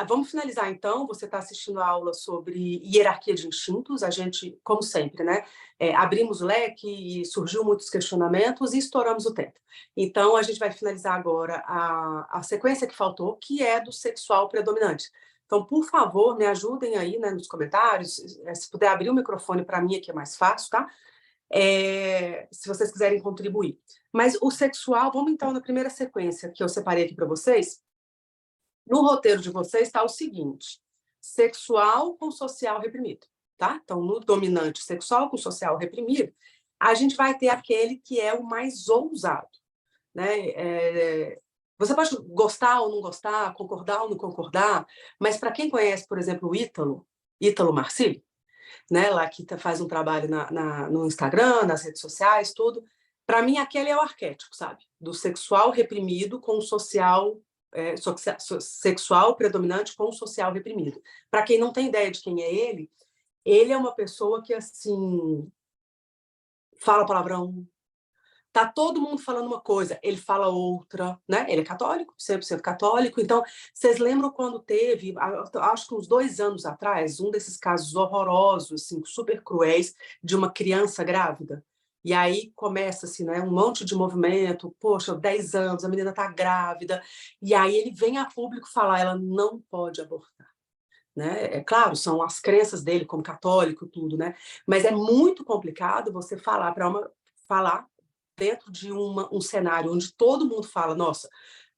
Vamos finalizar, então. Você está assistindo a aula sobre hierarquia de instintos. A gente, como sempre, né, abrimos o leque e surgiu muitos questionamentos e estouramos o tempo. Então, a gente vai finalizar agora a sequência que faltou, que é do sexual predominante. Então, por favor, me ajudem aí, né, nos comentários. Se puder abrir o microfone para mim, aqui é mais fácil, tá? Se vocês quiserem contribuir. Mas o sexual, vamos então na primeira sequência que eu separei aqui para vocês. No roteiro de vocês está o seguinte: sexual com social reprimido, tá? Então, no dominante sexual com social reprimido, a gente vai ter aquele que é o mais ousado, né? Você pode gostar ou não gostar, concordar ou não concordar, mas para quem conhece, por exemplo, o Ítalo Marcilli, né, lá que faz um trabalho no Instagram, nas redes sociais, tudo, para mim aquele é o arquétipo, sabe? Do sexual reprimido com o social, sexual predominante com o social reprimido. Para quem não tem ideia de quem é ele é uma pessoa que, assim, fala palavrão. Tá todo mundo falando uma coisa, ele fala outra, né? Ele é católico, 100% católico. Então, vocês lembram quando teve, acho que uns 2 anos atrás, um desses casos horrorosos, assim, super cruéis, de uma criança grávida? E aí começa assim, né, um monte de movimento, poxa, 10 anos, a menina tá grávida, e aí ele vem a público falar, ela não pode abortar. Né? É claro, são as crenças dele como católico, tudo, né? Mas é muito complicado você falar falar dentro de um cenário onde todo mundo fala, nossa,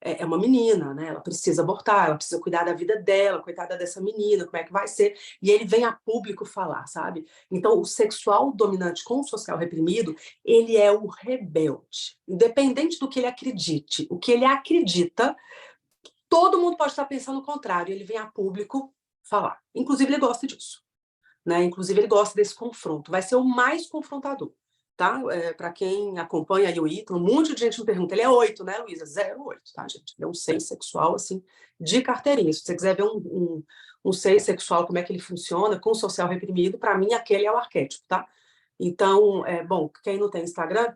é uma menina, né? Ela precisa abortar, ela precisa cuidar da vida dela, coitada dessa menina, como é que vai ser? E ele vem a público falar, sabe? Então, o sexual dominante com o social reprimido, ele é o rebelde. Independente do que ele acredite, o que ele acredita, todo mundo pode estar pensando o contrário, ele vem a público falar. Inclusive, ele gosta disso. Né? Inclusive, ele gosta desse confronto. Vai ser o mais confrontador. Tá? Para quem acompanha aí o Ítalo, um monte de gente me pergunta, ele é 8, né, Luísa? 0,8, tá, gente? Ele é um 6 sexual, assim, de carteirinha. Se você quiser ver um 6 sexual, como é que ele funciona, com o social reprimido, para mim, aquele é o arquétipo, tá? Então, bom, quem não tem Instagram,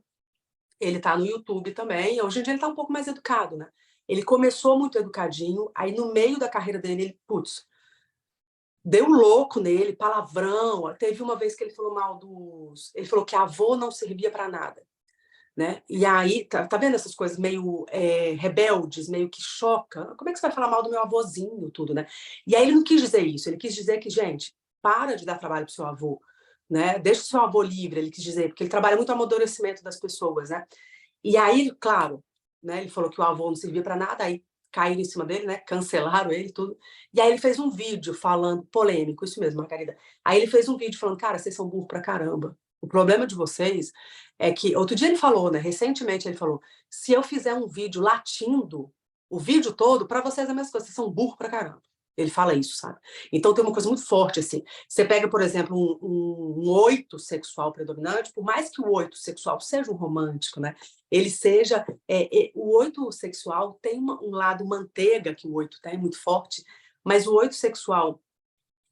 ele tá no YouTube também. Hoje em dia ele tá um pouco mais educado, né? Ele começou muito educadinho, aí no meio da carreira dele, ele, putz, deu louco nele, palavrão. Teve uma vez que ele falou mal dos. Ele falou que a avó não servia para nada. Né? E aí, tá vendo essas coisas meio rebeldes, meio que choca? Como é que você vai falar mal do meu avôzinho, tudo, né? E aí ele não quis dizer isso, ele quis dizer que, gente, para de dar trabalho pro seu avô, né? Deixa o seu avô livre, ele quis dizer, porque ele trabalha muito o amadurecimento das pessoas, né? E aí, claro, né, ele falou que o avô não servia para nada, aí caíram em cima dele, né, cancelaram ele tudo. E aí ele fez um vídeo falando, polêmico, isso mesmo, Margarida. Aí ele fez um vídeo falando, cara, vocês são burros pra caramba. O problema de vocês é que, outro dia ele falou, né, recentemente ele falou, se eu fizer um vídeo latindo, o vídeo todo, para vocês é a mesma coisa, vocês são burros pra caramba. Ele fala isso, sabe? Então tem uma coisa muito forte, assim. Você pega, por exemplo, um 8 sexual predominante, por mais que o 8 sexual seja um romântico, né? Ele seja... o 8 sexual tem um lado manteiga, que o 8 tem, muito forte, mas o 8 sexual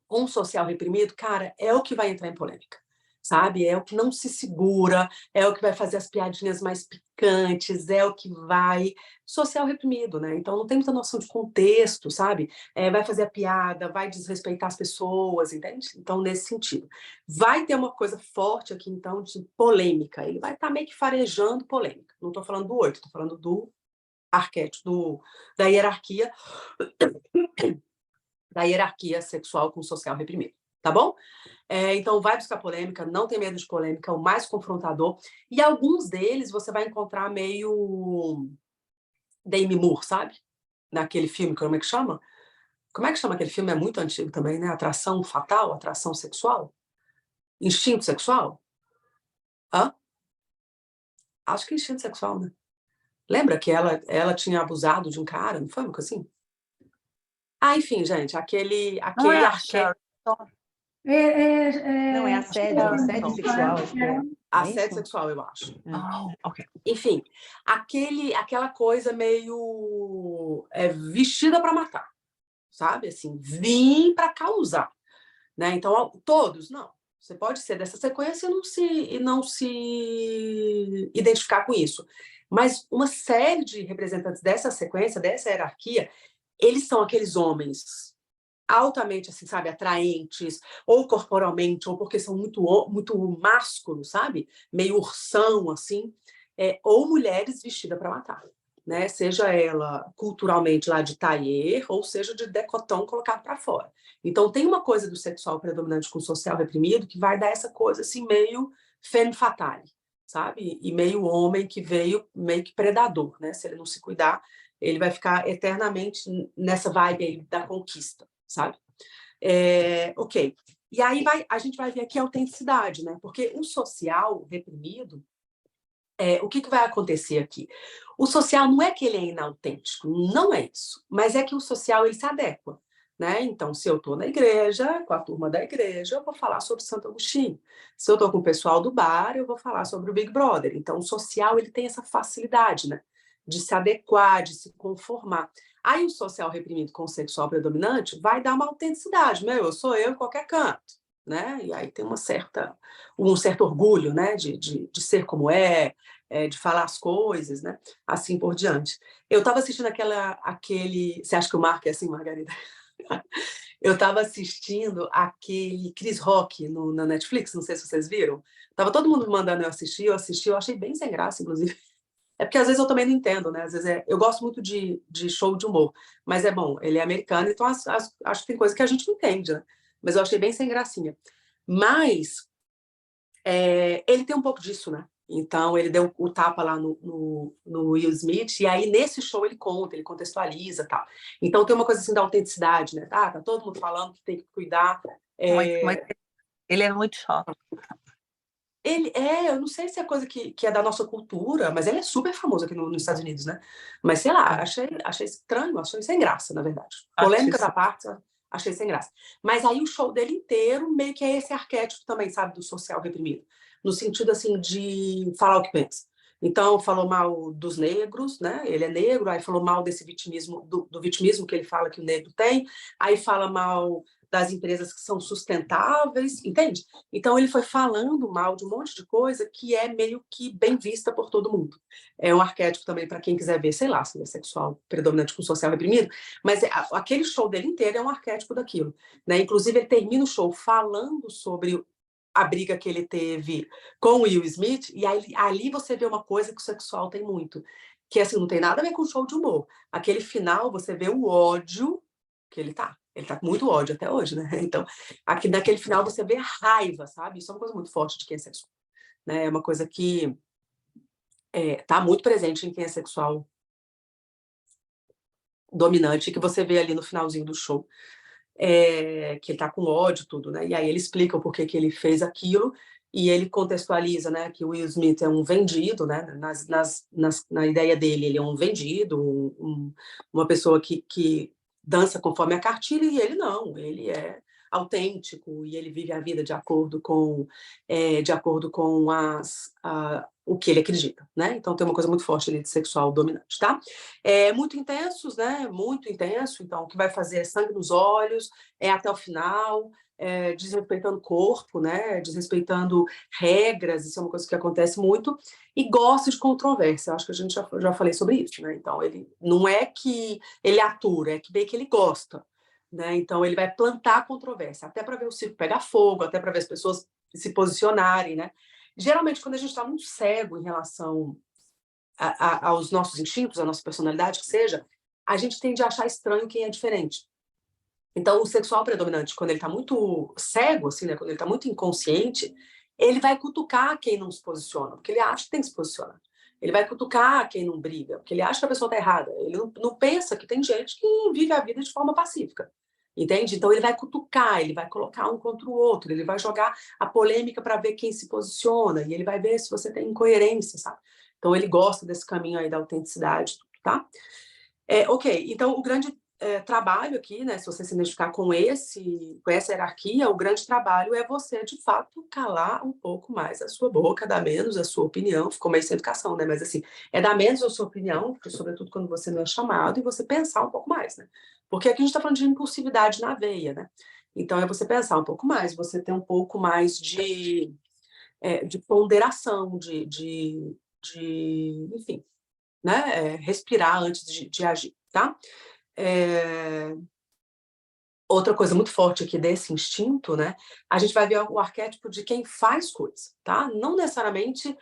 com social reprimido, cara, é o que vai entrar em polêmica, sabe? É o que não se segura, é o que vai fazer as piadinhas mais picantes, é o que vai... Social reprimido, né? Então não tem muita noção de contexto, sabe? Vai fazer a piada, vai desrespeitar as pessoas, entende? Então, nesse sentido. Vai ter uma coisa forte aqui, então, de polêmica. Ele vai estar meio que farejando polêmica. Não estou falando do 8, estou falando do arquétipo, da hierarquia sexual com social reprimido, tá bom? Então, vai buscar polêmica, não tem medo de polêmica, é o mais confrontador. E alguns deles você vai encontrar meio Demi Moore, sabe? Naquele filme, como é que chama? Como é que chama aquele filme? É muito antigo também, né? Atração fatal, atração sexual? Instinto sexual? Hã? Acho que é instinto sexual, né? Lembra que ela tinha abusado de um cara, não foi uma coisa assim? Enfim, gente, Não é aquele a Sharon. Não, é assédio sexual, acho que é. Assédio sexual, eu acho. Ok. Enfim, aquela coisa meio vestida para matar, sabe? Assim, vim para causar, né? Então, todos, não. Você pode ser dessa sequência e não se identificar com isso. Mas uma série de representantes dessa sequência, dessa hierarquia, eles são aqueles homens altamente, assim, sabe, atraentes, ou corporalmente, ou porque são muito másculos, sabe? Meio ursão, assim, ou mulheres vestidas para matar, né? Seja ela culturalmente lá de tailleur, ou seja de decotão colocado para fora. Então, tem uma coisa do sexual predominante com o social reprimido que vai dar essa coisa, assim, meio femme fatale, sabe? E meio homem que veio meio que predador, né? Se ele não se cuidar, ele vai ficar eternamente nessa vibe aí da conquista, sabe? Ok. E aí a gente vai ver aqui a autenticidade, né? Porque o social reprimido, o que vai acontecer aqui? O social não é que ele é inautêntico, não é isso. Mas é que o social ele se adequa. Né? Então, se eu estou na igreja, com a turma da igreja, eu vou falar sobre Santo Agostinho. Se eu estou com o pessoal do bar, eu vou falar sobre o Big Brother. Então, o social ele tem essa facilidade, né? De se adequar, de se conformar. Aí o social reprimido com o sexual predominante vai dar uma autenticidade. Eu sou eu em qualquer canto. Né? E aí tem um certo orgulho, né? De ser como de falar as coisas, né? Assim por diante. Eu estava assistindo aquele... Você acha que o Marco é assim, Margarida? Eu estava assistindo aquele Chris Rock na Netflix, não sei se vocês viram. Tava todo mundo me mandando eu assisti, eu achei bem sem graça, inclusive. É porque às vezes eu também não entendo, né? Às vezes eu gosto muito de show de humor, mas é bom, ele é americano, então acho que tem coisa que a gente não entende, né? Mas eu achei bem sem gracinha. Mas ele tem um pouco disso, né? Então, ele deu o tapa lá no Will Smith, e aí nesse show ele conta, ele contextualiza e tal. Então, tem uma coisa assim da autenticidade, né? Tá todo mundo falando que tem que cuidar. Mas ele é muito chato. Eu não sei se é coisa que é da nossa cultura, mas ele é super famoso aqui nos Estados Unidos, né? Mas sei lá, achei estranho, achei sem graça, na verdade. Polêmica da parte, achei sem graça. Mas aí o show dele inteiro meio que é esse arquétipo também, sabe, do social reprimido. No sentido, assim, de falar o que pensa. Então, falou mal dos negros, né? Ele é negro, aí falou mal desse vitimismo, do vitimismo que ele fala que o negro tem, aí fala mal das empresas que são sustentáveis, entende? Então, ele foi falando mal de um monte de coisa que é meio que bem vista por todo mundo. É um arquétipo também para quem quiser ver, sei lá, se é sexual predominante com social reprimido, mas aquele show dele inteiro é um arquétipo daquilo. Né? Inclusive, ele termina o show falando sobre a briga que ele teve com o Will Smith, e aí, ali você vê uma coisa que o sexual tem muito, que assim, não tem nada a ver com show de humor. Aquele final, você vê o ódio que ele tá. Ele tá com muito ódio até hoje, né? Então, aqui naquele final você vê a raiva, sabe? Isso é uma coisa muito forte de quem é sexual. Né? É uma coisa que tá muito presente em quem é sexual dominante, que você vê ali no finalzinho do show. Que ele tá com ódio, tudo, né? E aí ele explica o porquê que ele fez aquilo, e ele contextualiza, né, que o Will Smith é um vendido, né? Na ideia dele, ele é um vendido, uma pessoa que dança conforme a cartilha, e ele não, ele é autêntico, e ele vive a vida de acordo com o que ele acredita, né? Então tem uma coisa muito forte ali de sexual dominante, tá? Muito intensos, né? Muito intenso, então o que vai fazer é sangue nos olhos, até o final, desrespeitando o corpo, né? Desrespeitando regras, isso é uma coisa que acontece muito, e gosta de controvérsia, acho que a gente já falei sobre isso, né? Então ele não é que ele atura, é que bem que ele gosta, né? Então ele vai plantar controvérsia, até para ver o circo pegar fogo, até para ver as pessoas se posicionarem, né? Geralmente, quando a gente está muito cego em relação aos nossos instintos, à nossa personalidade, que seja, a gente tende a achar estranho quem é diferente. Então, o sexual predominante, quando ele está muito cego, assim, né, quando ele está muito inconsciente, ele vai cutucar quem não se posiciona, porque ele acha que tem que se posicionar. Ele vai cutucar quem não briga, porque ele acha que a pessoa está errada. Ele não pensa que tem gente que vive a vida de forma pacífica. Entende? Então, ele vai cutucar, ele vai colocar um contra o outro, ele vai jogar a polêmica para ver quem se posiciona, e ele vai ver se você tem incoerência, sabe? Então, ele gosta desse caminho aí da autenticidade, tá? Ok, então o grande trabalho aqui, né, se você se identificar com essa hierarquia, o grande trabalho é você, de fato, calar um pouco mais a sua boca, dar menos a sua opinião, ficou meio sem educação, né, mas assim, dar menos a sua opinião, sobretudo quando você não é chamado, e você pensar um pouco mais, né, porque aqui a gente está falando de impulsividade na veia, né, então é você pensar um pouco mais, você ter um pouco mais de ponderação, enfim, né, respirar antes de agir, tá? outra coisa muito forte aqui desse instinto, né? A gente vai ver o arquétipo de quem faz coisa, tá? Não necessariamente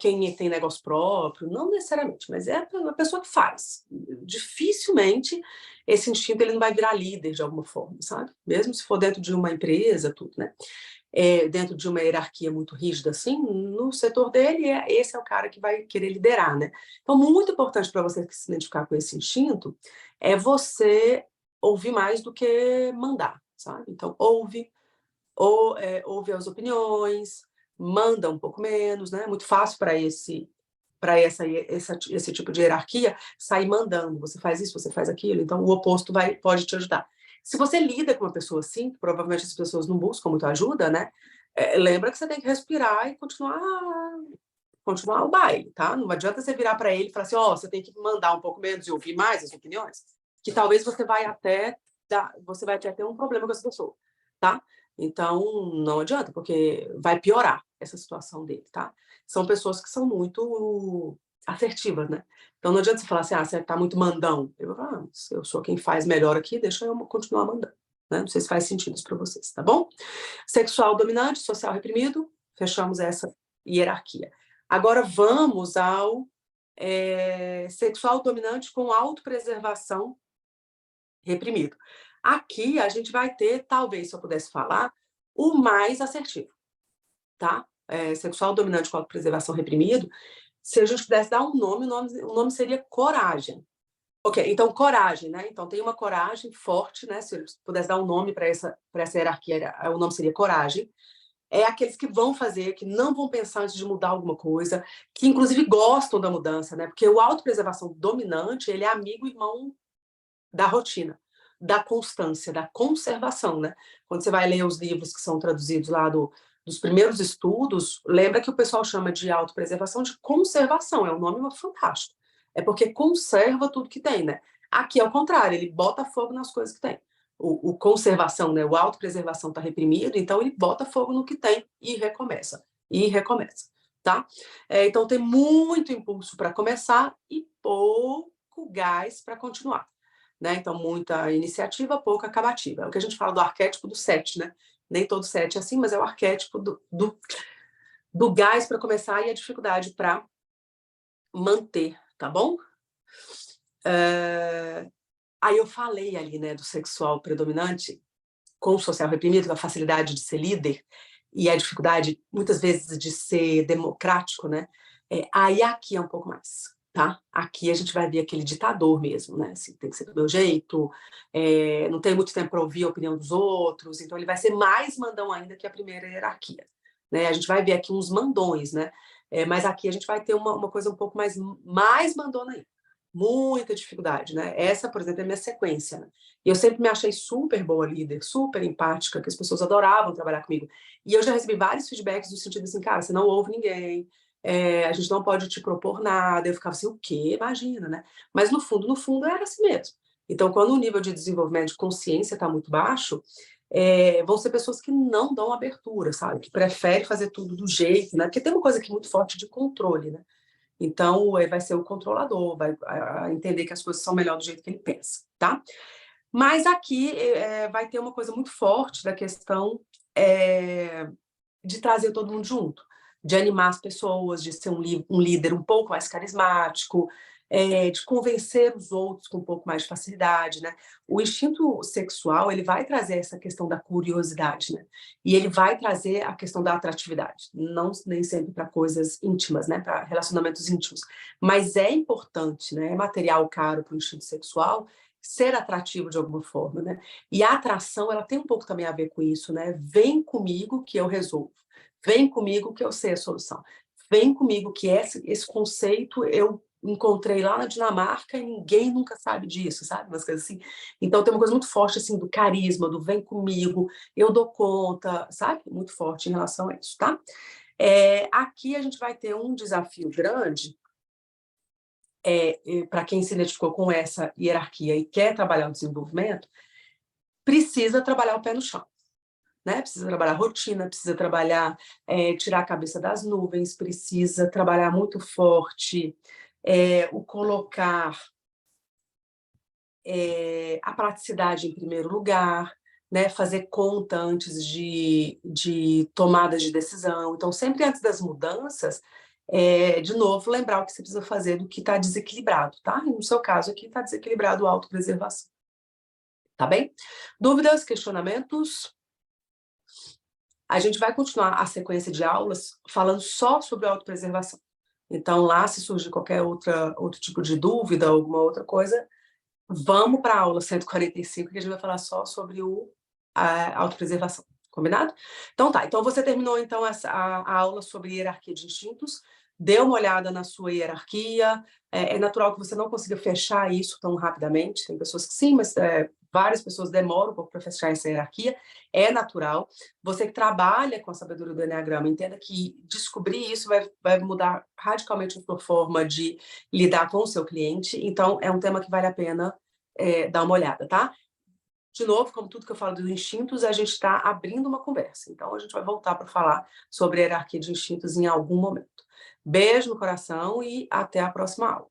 quem tem negócio próprio, não necessariamente, mas é a pessoa que faz. Dificilmente esse instinto ele não vai virar líder de alguma forma, sabe? Mesmo se for dentro de uma empresa, tudo, né? Dentro de uma hierarquia muito rígida, assim, no setor dele, esse é o cara que vai querer liderar, né? Então, muito importante para você se identificar com esse instinto é você ouvir mais do que mandar, sabe? Então, ouve as opiniões, manda um pouco menos, né? Muito fácil para esse tipo de hierarquia sair mandando. Você faz isso, você faz aquilo. Então, o oposto pode te ajudar. Se você lida com uma pessoa assim, que provavelmente as pessoas não buscam muito ajuda, né? Lembra que você tem que respirar e continuar o baile, tá? Não adianta você virar para ele e falar assim, você tem que mandar um pouco menos e ouvir mais as opiniões, que talvez você vai até ter um problema com essa pessoa, tá? Então, não adianta, porque vai piorar essa situação dele, tá? São pessoas que são muito assertivas, né? Então, não adianta você falar assim, você tá muito mandão. Eu sou quem faz melhor aqui, deixa eu continuar mandando. Né? Não sei se faz sentido isso para vocês, tá bom? Sexual dominante, social reprimido, fechamos essa hierarquia. Agora vamos ao sexual dominante com autopreservação reprimido. Aqui a gente vai ter, talvez, se eu pudesse falar, o mais assertivo, tá? Sexual dominante com autopreservação reprimido, se a gente pudesse dar um nome, o nome seria coragem. Ok, então coragem, né? Então tem uma coragem forte, né? Se eu pudesse dar um nome para essa hierarquia, o nome seria coragem. É aqueles que vão fazer, que não vão pensar antes de mudar alguma coisa, que inclusive gostam da mudança, né? Porque o autopreservação dominante, ele é amigo e irmão da rotina, da constância, da conservação, né? Quando você vai ler os livros que são traduzidos lá dos primeiros estudos, lembra que o pessoal chama de autopreservação de conservação, é um nome fantástico. É porque conserva tudo que tem, né? Aqui é o contrário, ele bota fogo nas coisas que tem. O conservação, né? O autopreservação está reprimido, então ele bota fogo no que tem e recomeça. E recomeça, tá? Então tem muito impulso para começar e pouco gás para continuar. Né? Então, muita iniciativa, pouca acabativa. É o que a gente fala do arquétipo do 7, né? Nem todo 7 é assim, mas é o arquétipo do gás para começar e a dificuldade para manter, tá bom? Aí eu falei ali, né, do sexual predominante com o social reprimido, a facilidade de ser líder e a dificuldade, muitas vezes, de ser democrático, né? Aí aqui é um pouco mais, tá? Aqui a gente vai ver aquele ditador mesmo, né? Assim, tem que ser do meu jeito, não tem muito tempo para ouvir a opinião dos outros, então ele vai ser mais mandão ainda que a primeira hierarquia, né? A gente vai ver aqui uns mandões, né? Mas aqui a gente vai ter uma coisa um pouco mais mandona ainda. Muita dificuldade, né? Essa, por exemplo, é a minha sequência, né? E eu sempre me achei super boa líder, super empática, que as pessoas adoravam trabalhar comigo. E eu já recebi vários feedbacks do sentido assim, cara, você não ouve ninguém, a gente não pode te propor nada. Eu ficava assim, o quê? Imagina, né? Mas no fundo, era assim mesmo. Então, quando o nível de desenvolvimento de consciência está muito baixo, vão ser pessoas que não dão abertura, sabe? Que preferem fazer tudo do jeito, né? Porque tem uma coisa aqui muito forte de controle, né? Então, vai ser o controlador, vai entender que as coisas são melhor do jeito que ele pensa, tá? Mas aqui vai ter uma coisa muito forte da questão de trazer todo mundo junto, de animar as pessoas, de ser um líder um pouco mais carismático, de convencer os outros com um pouco mais de facilidade, né? O instinto sexual, ele vai trazer essa questão da curiosidade, né? E ele vai trazer a questão da atratividade, não nem sempre para coisas íntimas, né? Para relacionamentos íntimos, mas é importante, né? É material caro para o instinto sexual ser atrativo de alguma forma, né? E a atração, ela tem um pouco também a ver com isso, né? Vem comigo que eu resolvo. Vem comigo que eu sei a solução. Vem comigo que esse conceito eu encontrei lá na Dinamarca e ninguém nunca sabe disso, sabe? Umas coisas assim. Então tem uma coisa muito forte assim do carisma, do vem comigo, eu dou conta, sabe? Muito forte em relação a isso, tá? Aqui a gente vai ter um desafio grande para quem se identificou com essa hierarquia e quer trabalhar o desenvolvimento, precisa trabalhar o pé no chão. Né? Precisa trabalhar rotina, precisa trabalhar, tirar a cabeça das nuvens, precisa trabalhar muito forte o colocar a praticidade em primeiro lugar, né? Fazer conta antes de tomadas de decisão. Então, sempre antes das mudanças, de novo, lembrar o que você precisa fazer do que está desequilibrado, tá? E no seu caso aqui, está desequilibrado a autopreservação. Tá bem? Dúvidas, questionamentos? A gente vai continuar a sequência de aulas falando só sobre autopreservação. Então, lá, se surgir qualquer outro tipo de dúvida, alguma outra coisa, vamos para a aula 145, que a gente vai falar só sobre a autopreservação. Combinado? Então tá, então você terminou então a aula sobre hierarquia de instintos, dê uma olhada na sua hierarquia, é natural que você não consiga fechar isso tão rapidamente, tem pessoas que sim, mas várias pessoas demoram um pouco para fechar essa hierarquia, é natural. Você que trabalha com a sabedoria do Enneagrama, entenda que descobrir isso vai mudar radicalmente a sua forma de lidar com o seu cliente, então é um tema que vale a pena dar uma olhada, tá? De novo, como tudo que eu falo dos instintos, a gente está abrindo uma conversa. Então, a gente vai voltar para falar sobre a hierarquia de instintos em algum momento. Beijo no coração e até a próxima aula.